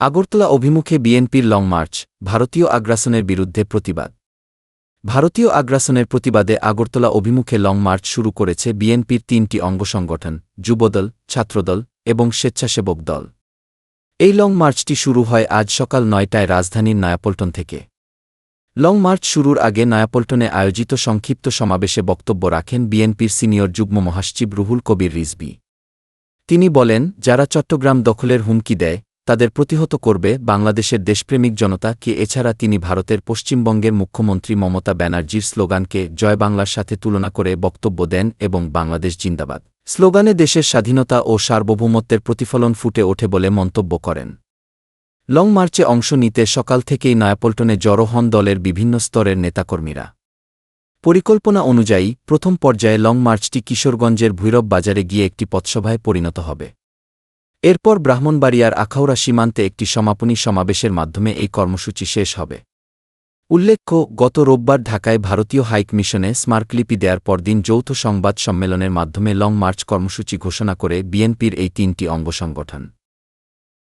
আগরতলা অভিমুখে বিএনপির long March, ভারতীয় আগ্রাসনের বিরুদ্ধে প্রতিবাদ। ভারতীয় আগ্রাসনের প্রতিবাদে আগরতলা অভিমুখে লং মার্চ শুরু করেছে বিএনপির ৩টি অঙ্গসংগঠন, যুবদল, ছাত্রদল এবং স্বেচ্ছাসেবক দল। এই লং মার্চটি শুরু হয় আজ সকাল ৯টায় রাজধানীর নয়াপল্টন থেকে। লং মার্চ শুরুর আগে নয়াপল্টনে আয়োজিত সংক্ষিপ্ত সমাবেশে বক্তব্য রাখেন বিএনপির সিনিয়র যুগ্ম মহাসচিব রুহুল কবির রিজভী। তিনি বলেন, যারা চট্টগ্রাম দখলের হুমকি দেয় তাদের প্রতিহত করবে বাংলাদেশের দেশপ্রেমিক জনতা কে। এছাড়া তিনি ভারতের পশ্চিমবঙ্গের মুখ্যমন্ত্রী মমতা ব্যানার্জির স্লোগানকে জয় বাংলার সাথে তুলনা করে বক্তব্য দেন এবং বাংলাদেশ জিন্দাবাদ স্লোগানে দেশের স্বাধীনতা ও সার্বভৌমত্বের প্রতিফলন ফুটে ওঠে বলে মন্তব্য করেন। লং মার্চে অংশ নিতে সকাল থেকেই নয়াপল্টনে জড়ো হন দলের বিভিন্ন স্তরের নেতাকর্মীরা। পরিকল্পনা অনুযায়ী প্রথম পর্যায়ে লং মার্চটি কিশোরগঞ্জের ভৈরব বাজারে গিয়ে একটি পথসভায় পরিণত হবে। এরপর ব্রাহ্মণবাড়িয়ার আখাউড়া সীমান্তে একটি সমাপনী সমাবেশের মাধ্যমে এই কর্মসূচি শেষ হবে। উল্লেখ্য, গত রোববার ঢাকায় ভারতীয় হাইকমিশনে স্মারকলিপি দেয়ার পরদিন যৌথ সংবাদ সম্মেলনের মাধ্যমে লং মার্চ কর্মসূচি ঘোষণা করে বিএনপির এই ৩টি অঙ্গসংগঠন।